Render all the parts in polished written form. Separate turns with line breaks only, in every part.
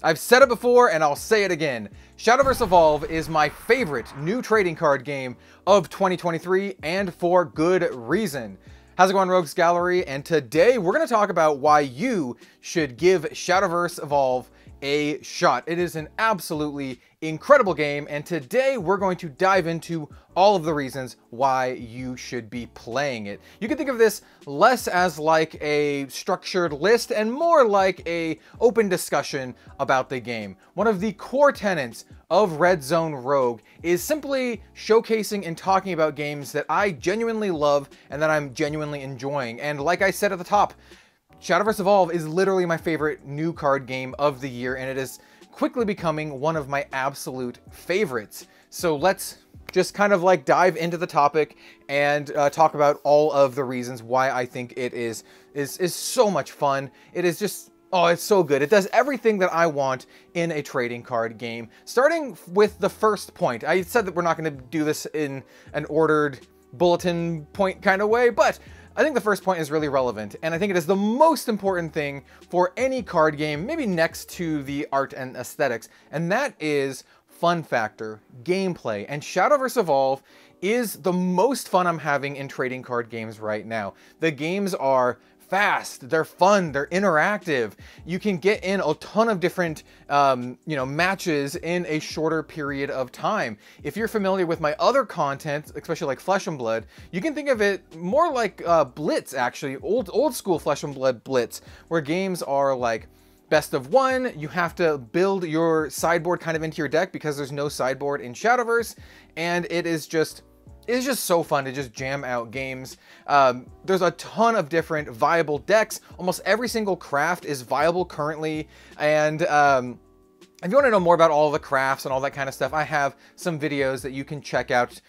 I've said it before and I'll say it again. Shadowverse Evolve is my favorite new trading card game of 2023, and for good reason. How's it going, Rogues Gallery? And today we're going to talk about why you should give Shadowverse Evolve a shot. It is an absolutely incredible game, and today we're going to dive into all of the reasons why you should be playing it. You can think of this less as like a structured list and more like a open discussion about the game. One of the core tenets of Red Zone Rogue is simply showcasing and talking about games that I genuinely love and that I'm genuinely enjoying. And like I said at the top, Shadowverse Evolve is literally my favorite new card game of the year, and it is quickly becoming one of my absolute favorites. So let's just kind of like dive into the topic and talk about all of the reasons why I think it is so much fun. It is just, oh, it's so good. It does everything that I want in a trading card game. Starting with the first point. I said that we're not going to do this in an ordered bulletin point kind of way, but I think the first point is really relevant, and I think it is the most important thing for any card game, maybe next to the art and aesthetics, and that is fun factor, gameplay. And Shadowverse Evolve is the most fun I'm having in trading card games right now. The games are fast, they're fun, they're interactive. You can get in a ton of different matches in a shorter period of time. If you're familiar with my other content, especially like Flesh and Blood, you can think of it more like Blitz, actually, old school Flesh and Blood Blitz, where games are like best of one. You have to build your sideboard kind of into your deck because there's no sideboard in Shadowverse, and it's just so fun to just jam out games. There's a ton of different viable decks. Almost every single craft is viable currently. And if you want to know more about all the crafts and all that kind of stuff, I have some videos that you can check out.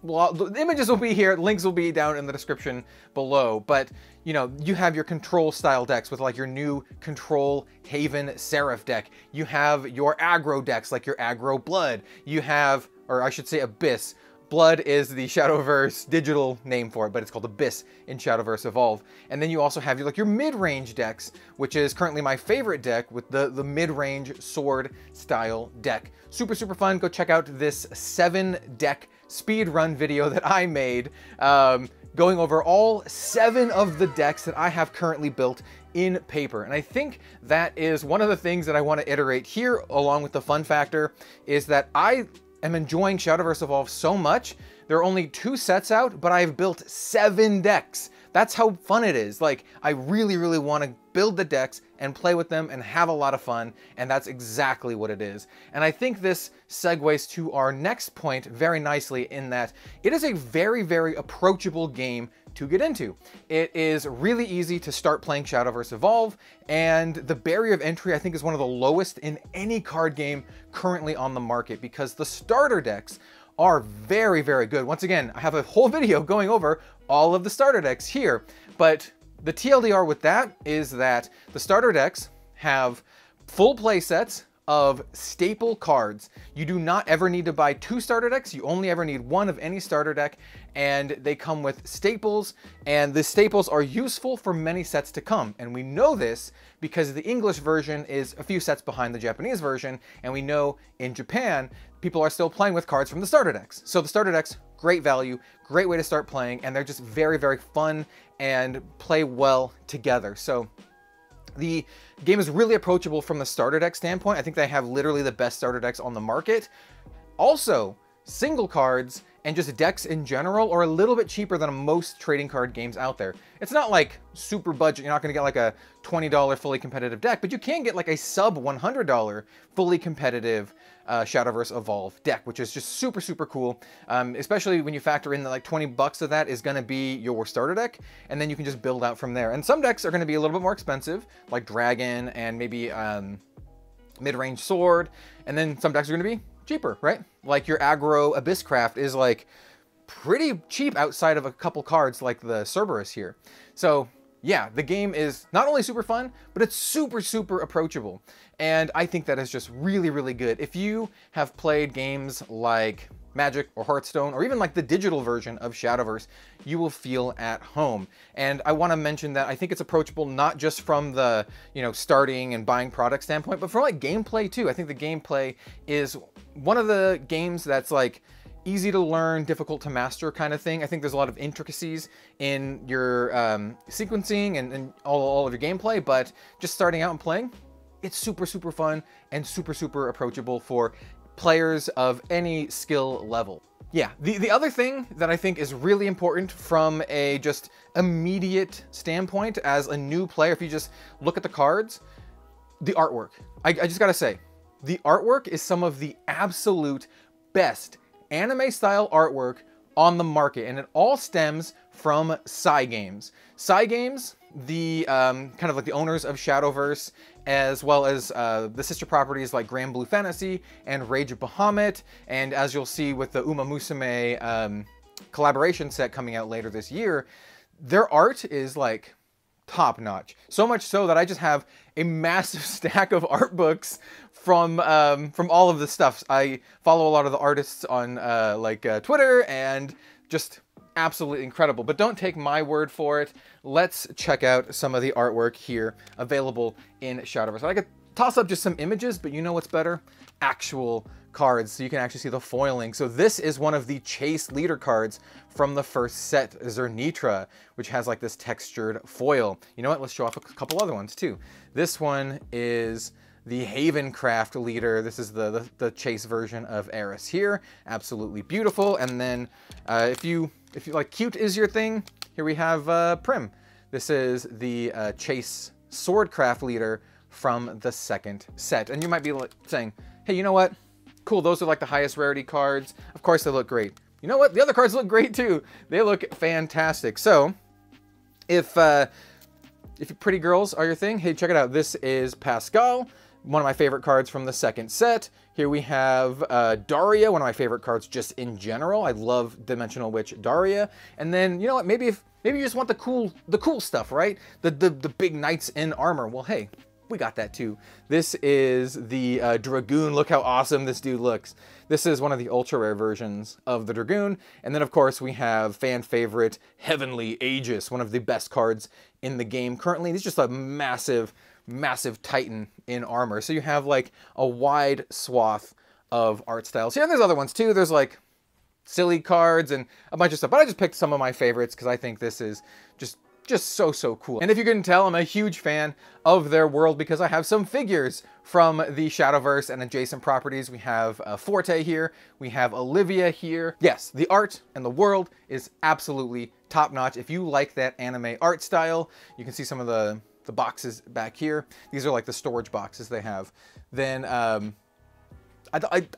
Well, the images will be here, links will be down in the description below, but you have your control style decks with like your new Control Haven Seraph deck. You have your aggro decks like your Aggro Blood. You have, or I should say Abyss. Blood is the Shadowverse digital name for it, but it's called Abyss in Shadowverse Evolve. And then you also have your mid-range decks, which is currently my favorite deck with the mid-range sword style deck. Super, super fun. Go check out this 7-deck speed run video that I made, going over all 7 of the decks that I have currently built in paper. And I think that is one of the things that I want to iterate here, along with the fun factor, is that I'm enjoying Shadowverse Evolve so much. There are only 2 sets out, but I've built 7 decks. That's how fun it is. Like, I really, really want to build the decks and play with them and have a lot of fun, and that's exactly what it is. And I think this segues to our next point very nicely, in that it is a very, very approachable game to get into. It is really easy to start playing Shadowverse Evolve, and the barrier of entry I think is one of the lowest in any card game currently on the market, because the starter decks are very, very good. Once again, I have a whole video going over all of the starter decks here, but the TLDR with that is that the starter decks have full play sets of staple cards. You do not ever need to buy 2 starter decks. You only ever need 1 of any starter deck, and they come with staples, and the staples are useful for many sets to come. And we know this because the English version is a few sets behind the Japanese version, and we know in Japan, people are still playing with cards from the starter decks. So the starter decks, great value, great way to start playing, and they're just very, very fun and play well together. So the game is really approachable from the starter deck standpoint. I think they have literally the best starter decks on the market. Also, single cards and just decks in general are a little bit cheaper than most trading card games out there. It's not like super budget. You're not going to get like a $20 fully competitive deck, but you can get like a sub $100 fully competitive Shadowverse Evolve deck, which is just super, super cool. Especially when you factor in that like 20 bucks of that is going to be your starter deck, and then you can just build out from there. And some decks are going to be a little bit more expensive, like Dragon and maybe mid-range Sword, and then some decks are going to be cheaper, right? Like your aggro Abyss Craft is like pretty cheap outside of a couple cards like the Cerberus here. So yeah, the game is not only super fun, but it's super, super approachable. And I think that is just really, really good. If you have played games like Magic or Hearthstone, or even like the digital version of Shadowverse, you will feel at home. And I want to mention that I think it's approachable not just from the, starting and buying product standpoint, but from like gameplay too. I think the gameplay is one of the games that's like easy to learn, difficult to master kind of thing. I think there's a lot of intricacies in your sequencing and all of your gameplay, but just starting out and playing, it's super, super fun and super, super approachable for players of any skill level. Yeah, the other thing that I think is really important from a just immediate standpoint as a new player, if you just look at the cards, the artwork. I just gotta say, the artwork is some of the absolute best anime style artwork on the market, and it all stems from Cygames. Cygames, the kind of like the owners of Shadowverse, as well as the sister properties like Grand Blue Fantasy and Rage of Bahamut, and as you'll see with the Uma Musume collaboration set coming out later this year, their art is like top notch. So much so that I just have a massive stack of art books from all of the stuff. I follow a lot of the artists on Twitter, and just absolutely incredible. But don't take my word for it. Let's check out some of the artwork here available in Shadowverse. I could toss up just some images, but you know what's better? Actual cards, so you can actually see the foiling. So this is one of the Chase leader cards from the first set, Zernitra, which has like this textured foil. You know what? Let's show off a couple other ones too. This one is the Havencraft leader. This is the Chase version of Eris here. Absolutely beautiful. And then if you like cute is your thing, here we have Prim. This is the Chase Swordcraft leader from the second set. And you might be like saying, hey, you know what? Cool, those are like the highest rarity cards. Of course they look great. You know what? The other cards look great too. They look fantastic. So if pretty girls are your thing, hey, check it out. This is Pascal, one of my favorite cards from the second set. Here we have Daria, one of my favorite cards just in general. I love Dimensional Witch Daria. And then, you know what, maybe you just want the cool stuff, right? The big knights in armor. Well, hey, we got that too. This is the Dragoon. Look how awesome this dude looks. This is one of the ultra rare versions of the Dragoon. And then of course we have fan favorite Heavenly Aegis, one of the best cards in the game currently. He's just a massive titan in armor. So you have like a wide swath of art styles here. And there's other ones too. There's like silly cards and a bunch of stuff, but I just picked some of my favorites because I think this is just so cool. And if you couldn't tell, I'm a huge fan of their world because I have some figures from the Shadowverse and adjacent properties. We have Forte here, we have Olivia here. Yes, the art and the world is absolutely top notch. If you like that anime art style, you can see some of the boxes back here. These are like the storage boxes they have. Then I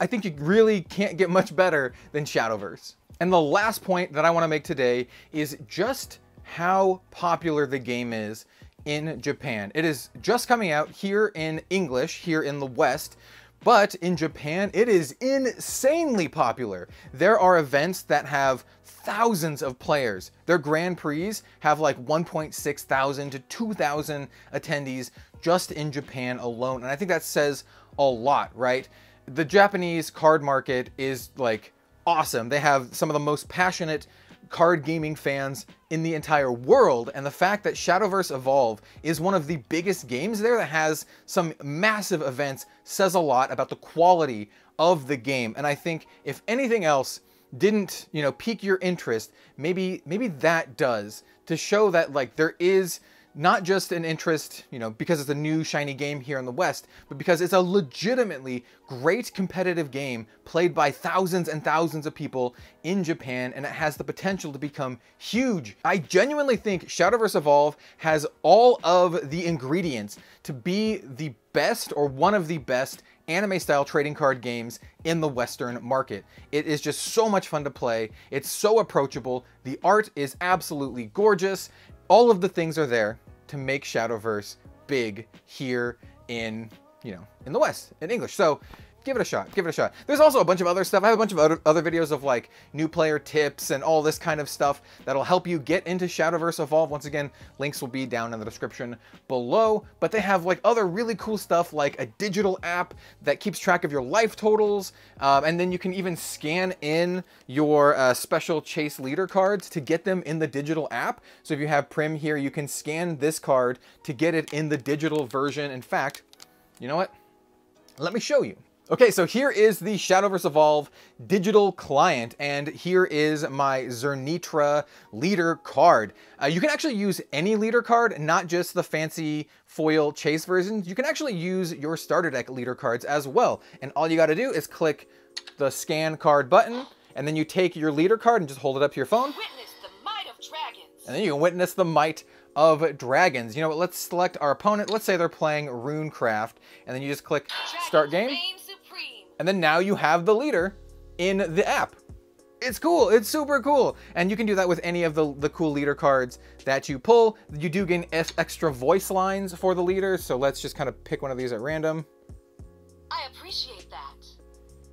think you really can't get much better than Shadowverse. And the last point that I want to make today is just how popular the game is in Japan. It is just coming out here in English, here in the West, but in Japan, it is insanely popular. There are events that have thousands of players. Their Grand Prix have like 1.6 thousand to 2,000 attendees just in Japan alone. And I think that says a lot, right? The Japanese card market is like awesome. They have some of the most passionate card gaming fans in the entire world, and the fact that Shadowverse Evolve is one of the biggest games there that has some massive events says a lot about the quality of the game. And I think if anything else didn't, pique your interest, maybe that does, to show that like there is not just an interest, because it's a new shiny game here in the West, but because it's a legitimately great competitive game played by thousands and thousands of people in Japan, and it has the potential to become huge. I genuinely think Shadowverse Evolve has all of the ingredients to be the best or one of the best anime-style trading card games in the Western market. It is just so much fun to play. It's so approachable. The art is absolutely gorgeous. All of the things are there to make Shadowverse big here in, in the West, in English. So give it a shot. Give it a shot. There's also a bunch of other stuff. I have a bunch of other videos of like new player tips and all this kind of stuff that'll help you get into Shadowverse Evolve. Once again, links will be down in the description below. But they have like other really cool stuff like a digital app that keeps track of your life totals. And then you can even scan in your special chase leader cards to get them in the digital app. So if you have Prim here, you can scan this card to get it in the digital version. In fact, you know what? Let me show you. Okay, so here is the Shadowverse Evolve digital client, and here is my Zernitra leader card. You can actually use any leader card, not just the fancy foil chase versions. You can actually use your starter deck leader cards as well. And all you gotta do is click the scan card button, and then you take your leader card and just hold it up to your phone.
Witness the might of dragons.
And then you can witness the might of dragons. You know what, let's select our opponent. Let's say they're playing Runecraft, and then you just click start game. And then now you have the leader in the app. It's cool, it's super cool. And you can do that with any of the cool leader cards that you pull. You do gain extra voice lines for the leader, so let's just kind of pick one of these at random.
I appreciate that.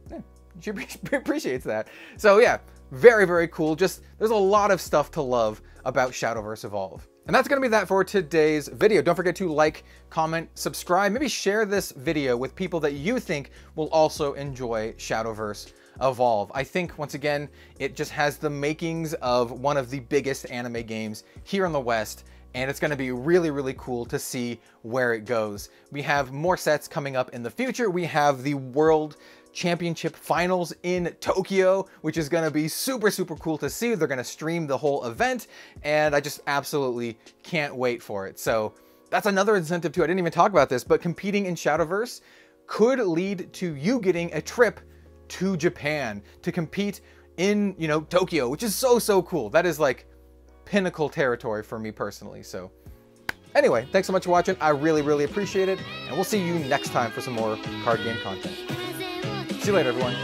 Yeah, she appreciates that. So yeah, very, very cool. Just, there's a lot of stuff to love about Shadowverse Evolve. And that's gonna be that for today's video. Don't forget to like, comment, subscribe, maybe share this video with people that you think will also enjoy Shadowverse Evolve. I think, once again, it just has the makings of one of the biggest anime games here in the West, and it's gonna be really, really cool to see where it goes. We have more sets coming up in the future. We have the World Championship Finals in Tokyo, which is going to be super, super cool to see. They're going to stream the whole event, and I just absolutely can't wait for it. So that's another incentive too. I didn't even talk about this, but competing in Shadowverse could lead to you getting a trip to Japan to compete in, you know, Tokyo, which is so, so cool. That is like pinnacle territory for me personally. So anyway, thanks so much for watching. I really, really appreciate it, and we'll see you next time for some more card game content. See you later, everyone.